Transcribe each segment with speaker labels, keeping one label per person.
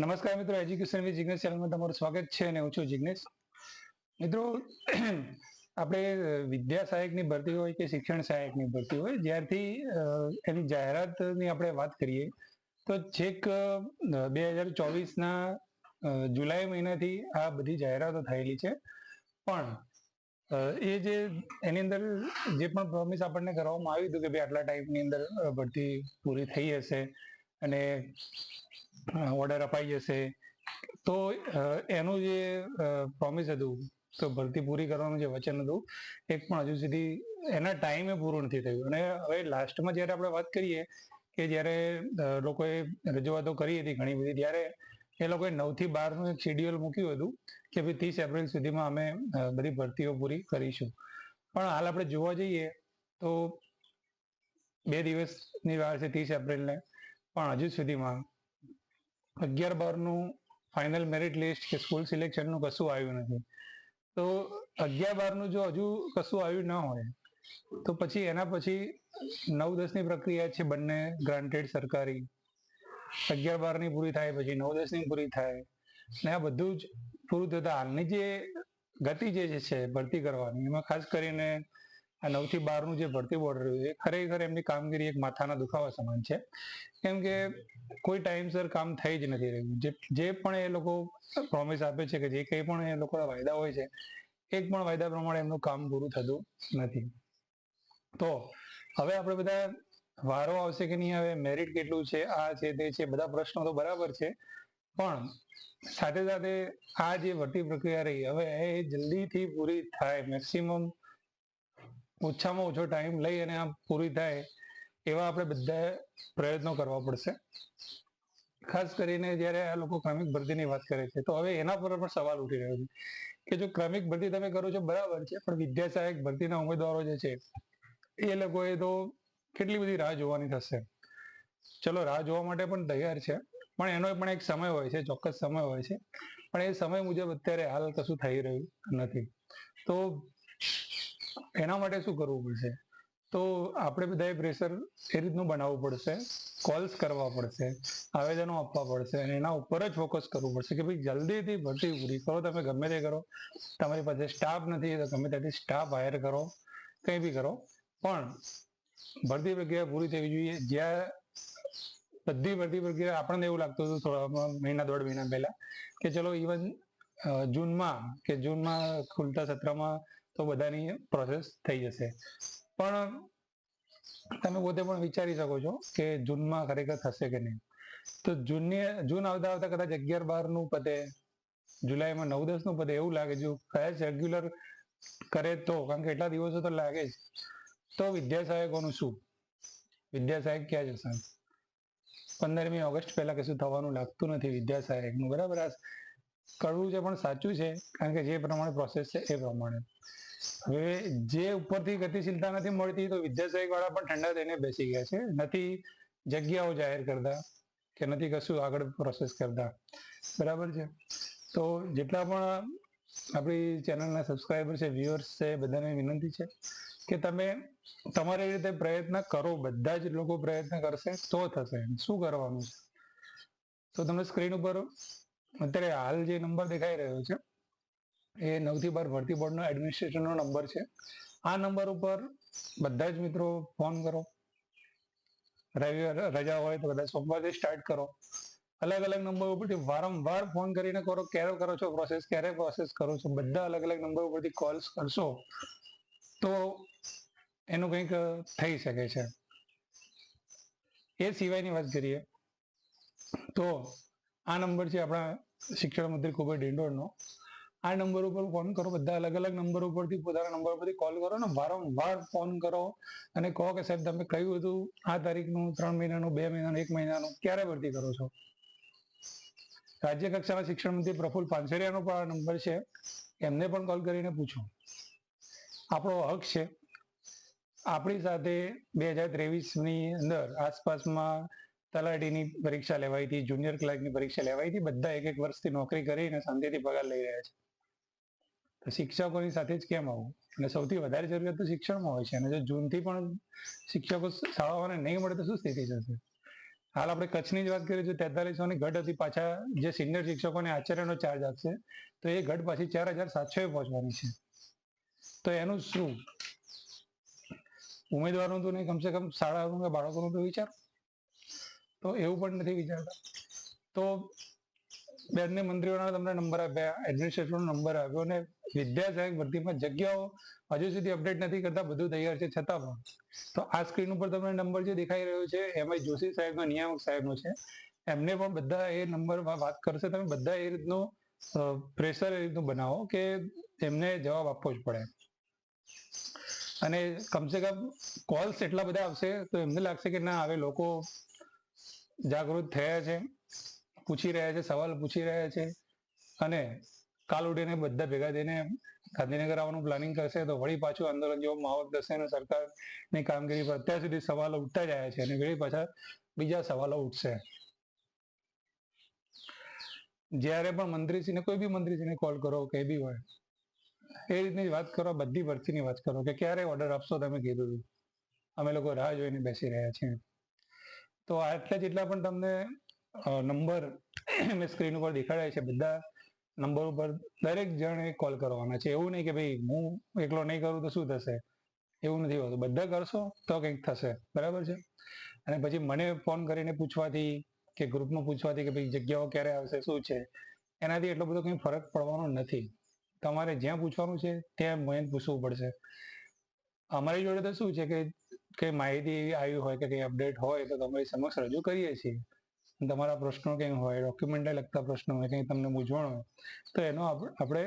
Speaker 1: નમસ્કાર મિત્રો, education with Jignesh ચેનલમાં તમારું સ્વાગત છે અને હું છું જિગ્નેશ. મિત્રો, આપણે વિદ્યા સહાયકની ભરતી હોય કે શિક્ષણ સહાયકની ભરતી હોય, જ્યારથી એની જાહેરાતની આપણે વાત કરીએ તો છેક 2024ના જુલાઈ મહિનાથી આ બધી જાહેરાતો થયેલી છે. પણ એ જે એની અંદર જે પણ પ્રોમિસ આપણને કરવામાં આવ્યું હતું કે ભાઈ આટલા ટાઈમની અંદર ભરતી પૂરી થઈ હશે અને ઓર્ડર અપાઈ જશે, તો એનું જે પ્રોમિસ હતું, તો ભરતી પૂરી કરવાનું જે વચન હતું, એક પણ હજુ સુધી એના ટાઈમે પૂરું નથી થયું. અને હવે લાસ્ટમાં જ્યારે આપણે વાત કરીએ કે જ્યારે લોકોએ રજૂઆતો કરી હતી ઘણી બધી, ત્યારે એ લોકોએ 9 થી 12નું એક શેડ્યુલ મૂક્યું હતું કે ભાઈ 30 એપ્રિલ સુધીમાં અમે બધી ભરતીઓ પૂરી કરીશું. પણ હાલ આપણે જોવા જઈએ તો 2 દિવસની વાર છે 30 એપ્રિલને, પણ હજુ સુધીમાં 11-12નું ફાઇનલ મેરિટ લિસ્ટ કે સ્કૂલ સિલેક્શનનું કશું આવ્યું નથી. તો 11-12નું જો હજુ કશું આવ્યું ના હોય તો પછી એના પછી 9-10ની પ્રક્રિયા છે, બંને ગ્રાન્ટેડ સરકારી. 11-12ની પૂરી થાય પછી 9-10ની પૂરી થાય, ને આ બધું જ પૂરું થતા હાલની જે ગતિ જે છે ભરતી કરવાની, એમાં ખાસ કરીને આ 9 થી 12નું જે ભરતી બોર્ડ રહ્યું એ ખરેખર એમની કામગીરી એક માથાના દુખાવા સમાન છે. કેમ કે કોઈ ટાઈમસર કામ થઈ જ નથી રહ્યું. જે પણ એ લોકો પ્રોમિસ આપે છે કે જે કંઈ પણ એ લોકોના વાયદા હોય છે, એક પણ વાયદા પ્રમાણે એમનું કામ પૂરું થતું નથી. તો હવે આપણે બધા વારો આવશે કે નહીં આવે, મેરિટ કેટલું છે, આ છે તે છે, બધા પ્રશ્નો તો બરાબર છે, પણ સાથે સાથે આ જે ભરતી પ્રક્રિયા રહી હવે એ જલ્દીથી પૂરી થાય, મેક્સિમમ ઓછામાં ઓછો ટાઈમ લઈ અને આ પૂરી થાય એવા આપણે બધા પ્રયત્નો કરવા પડશે. ખાસ કરીને જ્યારે આ લોકો ક્રમિક ભરતીની વાત કરે છે તો હવે એના પર પણ સવાલ ઉઠી રહ્યો છે કે જો ક્રમિક ભરતી તમે કરો છો બરાબર છે, પણ વિદ્યા સહાયક ભરતીના ઉમેદવારો જે છે એ લોકોએ તો કેટલી બધી રાહ જોવાની થશે. ચલો, રાહ જોવા માટે પણ તૈયાર છે, પણ એનો પણ એક સમય હોય છે, ચોક્કસ સમય હોય છે, પણ એ સમય મુજબ અત્યારે હાલ કશું થઈ રહ્યું નથી. તો એના માટે શું કરવું પડશે? તો આપણે બધાએ પ્રેશર એ રીતનું બનાવવું પડશે, કોલ્સ કરવા પડશે, આવેદનો આપવા પડશે અને એના ઉપર જ ફોકસ કરવું પડશે કે ભાઈ જલ્દીથી ભરતી પૂરી કરો. તમે ગમે તે કરો, તમારી પાસે સ્ટાફ નથી તો ગમે ત્યાંથી સ્ટાફ હાયર કરો, કંઈ બી કરો, પણ ભરતી પ્રક્રિયા પૂરી થવી જોઈએ. જ્યાં બધી ભરતી પ્રક્રિયા આપણને એવું લાગતું હતું થોડા મહિના 1.5 મહિના પહેલા કે ચલો ઇવન જૂનમાં ખુલતા સત્રમાં તો બધાની પ્રોસેસ થઈ જશે. પણ તમે પોતે પણ વિચારી શકો છો કે જૂનમાં ખરેખર થશે કે નહીં. તો જૂન આવતા કદાચ 11-12નું પતે, જુલાઈમાં 9-10નું પતે, એવું લાગે. જો કદાચ રેગ્યુલર કરે તો, કારણ કે એટલા દિવસો તો લાગે જ, તો વિદ્યા સહાયકોનું શું? વિદ્યા સહાયક ક્યાં જશે? 15મી ઓગસ્ટ પહેલા કશું થવાનું લાગતું નથી વિદ્યા સહાયકનું. બરાબર, આ કડવું છે પણ સાચું છે, કારણ કે જે પ્રમાણે પ્રોસેસ છે એ પ્રમાણે. હવે જે ઉપરથી ગતિશીલતા નથી મળતી તો વિદ્યા સહાયક વાળા પણ ઠંડા થઈને બેસી ગયા છે, નથી જગ્યાઓ જાહેર કરતા કે નથી કશું આગળ પ્રોસેસ કરતા. બરાબર છે. તો જેટલા પણ આપણી ચેનલના સબસ્ક્રાઈબર છે, વ્યુઅર્સ છે, બધાને વિનંતી છે કે તમે તમારી રીતે પ્રયત્ન કરો. બધા જ લોકો પ્રયત્ન કરશે તો થશે. શું કરવાનું છે? તો તમને સ્ક્રીન ઉપર અત્યારે હાલ જે નંબર દેખાઈ રહ્યો છે એ 9 થી 12 ભરતી બોર્ડનો એડમિનિસ્ટ્રેશનનો નંબર છે. આ નંબર ઉપર બધા જ મિત્રો ફોન કરો. રવિવાર રજા હોય તો કદાચ સોમવારથી સ્ટાર્ટ કરો. અલગ અલગ નંબર ઉપરથી વારંવાર ફોન કરીને કરો, ક્યારે કરો છો પ્રોસેસ, ક્યારે પ્રોસેસ કરો છો, બધા અલગ અલગ નંબર ઉપરથી કોલ્સ કરશો તો એનું કંઈક થઈ શકે છે. એ સિવાયની વાત કરીએ તો આ નંબર છે આપણા શિક્ષણ મંત્રી કુબેર ડિંડોરનો. આ નંબર ઉપર ફોન કરો. બધા અલગ અલગ નંબર ઉપરથી પોતાના નંબર ઉપરથી કોલ કરો ને વારંવાર ફોન કરો અને કહો કે સાહેબ તમે કહ્યું હતું આ તારીખનું, 3 મહિનાનું, 2 મહિનાનું, 1 મહિનાનું, ક્યારે ભરતી કરો છો? રાજ્ય કક્ષાના શિક્ષણ મંત્રી પ્રફુલ પાનસેરિયાનો પણ આ નંબર છે, એમને પણ કોલ કરીને પૂછો. આપણો હક છે. આપણી સાથે 2023ની અંદર આસપાસમાં તલાટીની પરીક્ષા લેવાઈ હતી, જુનિયર ક્લાર્કની પરીક્ષા લેવાઈ હતી, બધા 1-1 વર્ષથી નોકરી કરીને શાંતિથી પગાર લઈ રહ્યા છે. તો શિક્ષકોની સાથે જ કેમ આવું? અને સૌથી વધારે જરૂરિયાત તો શિક્ષણમાં હોય છે, અને જો જૂનથી પણ શિક્ષકો શાળાઓને નહીં મળે તો શું સ્થિતિ થશે? હાલ આપણે કચ્છની જ વાત કરીએ તો 4300 ની ઘટ હતી. પાછા જે સિનિયર શિક્ષકોને આચાર્યનો ચાર્જ આપશે તો એ ઘટ પાછી 4700 પહોંચવાની છે. તો એનું શું? ઉમેદવારોનું તો નહીં, કમસે કમ શાળાઓનું કે બાળકોનું તો વિચાર. તો એવું પણ નથી વિચારતા. તો બંને મંત્રીઓના તમને નંબર આપ્યા, એડમિનિસ્ટ્રેટરનો નંબર આપ્યો, અને વિદ્યા સહાયક ભરતીમાં જગ્યાઓ હજુ સુધી અપડેટ નથી કરતા, બધું તૈયાર છે છતાં પણ. તો આ સ્ક્રીન ઉપર તમને નંબર જે દેખાઈ રહ્યો છે એમાં જોશી સાહેબનો, નિયામક સાહેબનો છે. એમને પણ બધા એ નંબરમાં વાત કરશે. તમે બધા એ રીતનું પ્રેશર એ રીતનું બનાવો કે એમને જવાબ આપવો જ પડે. અને કમસે કમ કોલ્સ એટલા બધા આવશે તો એમને લાગશે કે ના, હવે લોકો જાગૃત થયા છે, પૂછી રહ્યા છે, સવાલ પૂછી રહ્યા છે, અને કાલ ઉઠીને બધા ભેગા થઈને ગાંધીનગર આવવાનું પ્લાનિંગ કરશે તો વળી પાછું આંદોલન જેવો માહોલ થશે અને સરકારની કામગીરી પર અત્યાર સુધી સવાલો ઉઠતા જ આવ્યા છે અને વળી પાછા બીજા સવાલો ઉઠશે. જ્યારે પણ મંત્રીશ્રીને, કોઈ બી મંત્રીશ્રીને કોલ કરો, કઈ બી હોય, એ રીતની વાત કરો, બધી ભરતીની વાત કરો કે ક્યારે ઓર્ડર આપશો, તમે કીધું હતું, અમે લોકો રાહ જોઈને બેસી રહ્યા છીએ. તો આટલા જેટલા પણ તમને નંબર મેં સ્ક્રીન ઉપર દેખાડ્યા છે, બધા નંબર ઉપર દરેક જણે કોલ કરવાના છે. એવું નહીં કે ભાઈ હું એકલો નહીં કરું તો શું થશે, એવું નથી હોતું. બધા કરશો તો કંઈક થશે, બરાબર છે. અને પછી મને ફોન કરીને પૂછવાથી કે ગ્રુપમાં પૂછવાથી કે ભાઈ જગ્યાઓ ક્યારે આવશે, શું છે, એનાથી એટલો બધો કંઈ ફરક પડવાનો નથી. તમારે જ્યાં પૂછવાનું છે ત્યાં મેં પૂછવું પડશે. અમારી જોડે તો શું છે કે કંઈ માહિતી આવી હોય કે કંઈ અપડેટ હોય તો તમારી સમક્ષ રજૂ કરીએ છીએ. તમારા પ્રશ્નો કંઈ હોય, ડોક્યુમેન્ટને લગતા પ્રશ્નો હોય, કંઈ તમને મૂંઝવણ હોય તો એનો આપણે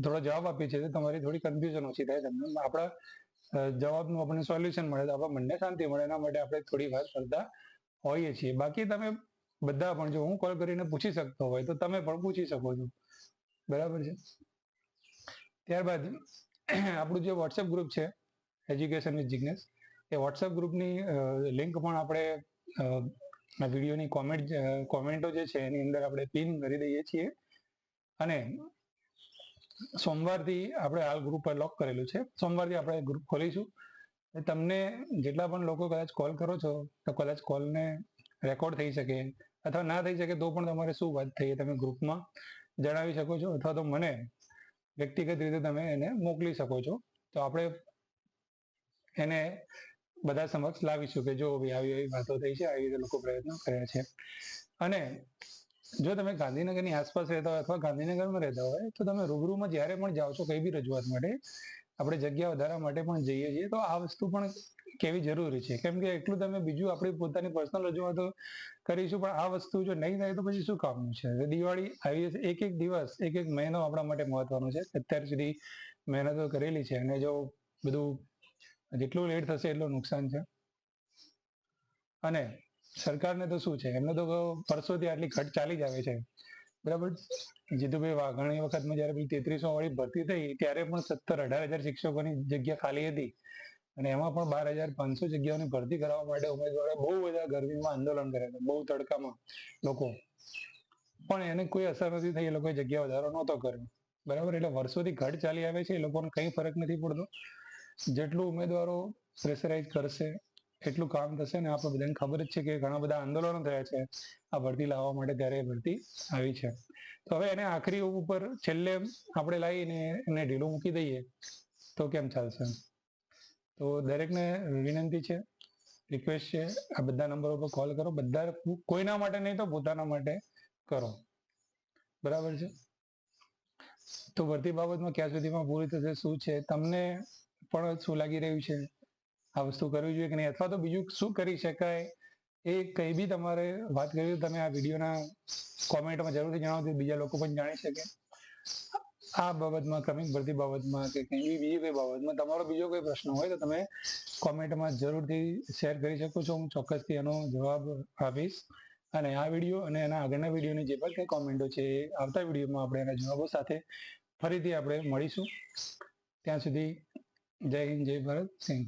Speaker 1: થોડો જવાબ આપીએ છીએ. તમારી થોડી કન્ફ્યુઝન ઓછી થાય, તમને આપણા જવાબનું આપણને સોલ્યુશન મળે તો આપણા મનને શાંતિ મળે. એના માટે આપણે થોડી વાત કરતા હોઈએ છીએ. બાકી તમે બધા પણ, જો હું કોલ કરીને પૂછી શકતો હોય તો તમે પણ પૂછી શકો છો, બરાબર છે. ત્યારબાદ આપણું જે વોટ્સએપ ગ્રુપ છે education with Jignesh, A WhatsApp ગ્રુપની લિંક પણ આપણે વિડીયોની કોમેન્ટો જે છે એની અંદર આપણે પિન કરી દઈએ છીએ. અને સોમવારથી આપણે હાલ ગ્રુપ પર લોક કરેલું છે, સોમવારથી આપણે ગ્રુપ ખોલીશું. તમને જેટલા પણ લોકો કદાચ કોલ કરો છો તો કદાચ કોલને રેકોર્ડ થઈ શકે, અથવા ના થઈ શકે તો પણ તમારે શું વાત થઈ તમે ગ્રુપમાં જણાવી શકો છો, અથવા તો મને વ્યક્તિગત રીતે તમે એને મોકલી શકો છો. તો આપણે એને બધા સમક્ષ લાવીશું કે જો ભાઈ આવી આવી વાતો થઈ છે, આવી રીતે લોકો પ્રયત્નો કર્યા છે. અને જો તમે ગાંધીનગરની આસપાસ રહેતા હોય અથવા ગાંધીનગરમાં રહેતા હોય તો તમે રૂબરૂમાં જ્યારે પણ જાઓ છો કઈ બી રજૂઆત માટે, આપણે જગ્યા વધારવા માટે પણ જઈએ છીએ, તો આ વસ્તુ પણ કેવી જરૂરી છે. કેમ કે એટલું તમે બીજું આપણી પોતાની પર્સનલ રજૂઆતો કરીશું, પણ આ વસ્તુ જો નહીં થાય તો પછી શું કામનું છે. દિવાળી આવી છે, એક એક દિવસ, એક એક મહિનો આપણા માટે મહત્વનો છે. અત્યાર સુધી મહેનતો કરેલી છે અને જો બધું જેટલું લેટ થશે એટલું નુકસાન છે. અને સરકારને તો શું છે, એમને તો વર્ષોથી આટલી ઘટ ચાલી જ આવે છે, બરાબર. જીતુભાઈ વાઘાણી વખતમાં જયારે 3300 વાળી ભરતી થઈ ત્યારે પણ 17-18 હજાર શિક્ષકોની જગ્યા ખાલી હતી અને એમાં પણ 12,500 જગ્યાઓની ભરતી કરવા માટે ઉમેદવારો બહુ બધા ગરમીમાં આંદોલન કર્યા હતા, બહુ તડકામાં લોકો, પણ એને કોઈ અસર નથી થઈ. એ લોકોએ જગ્યા વધારો નહોતો કર્યો, બરાબર. એટલે વર્ષોથી ઘટ ચાલી આવે છે, એ લોકોને કંઈ ફરક નથી પડતો. જેટલું ઉમેદવારો પ્રેશરાઇઝ કરશે એટલું કામ થશે. ને આપણે બધાને ખબર જ છે કે ઘણા બધા આંદોલનો થયા છે આ ભરતી લાવવા માટે, ત્યારે એ ભરતી આવી છે. તો હવે એને આખરી ઉપર છેલ્લે આપણે લાવીને એને ઢીલું મૂકી દઈએ તો કેમ ચાલશે. તો દરેકને વિનંતી છે, રિક્વેસ્ટ છે, આ બધા નંબર ઉપર કોલ કરો. બધા કોઈના માટે નહીં તો પોતાના માટે કરો, બરાબર છે. તો ભરતી બાબતમાં ક્યાં સુધીમાં પૂરી થશે, શું છે, તમને પણ શું લાગી રહ્યું છે, આ વસ્તુ કરવી જોઈએ કે નહીં, અથવા તો બીજું શું કરી શકાય, એ કંઈ બી તમારે વાત કરવી તમે આ વિડીયોના કોમેન્ટમાં જરૂરથી જણાવજો, બીજા લોકો પણ જાણી શકે. આ બાબતમાં, ક્રમિક ભરતી બાબતમાં કે કંઈ બી બીજી કોઈ બાબતમાં તમારો બીજો કોઈ પ્રશ્ન હોય તો તમે કોમેન્ટમાં જરૂરથી શેર કરી શકો છો. હું ચોક્કસથી એનો જવાબ આપીશ. અને આ વિડીયો અને એના આગળના વિડીયોની જે પણ કંઈ કોમેન્ટો છે એ આવતા વિડીયોમાં આપણે એના જવાબો સાથે ફરીથી આપણે મળીશું. ત્યાં સુધી જય હિન્દ, જય ભારત, સિંહ.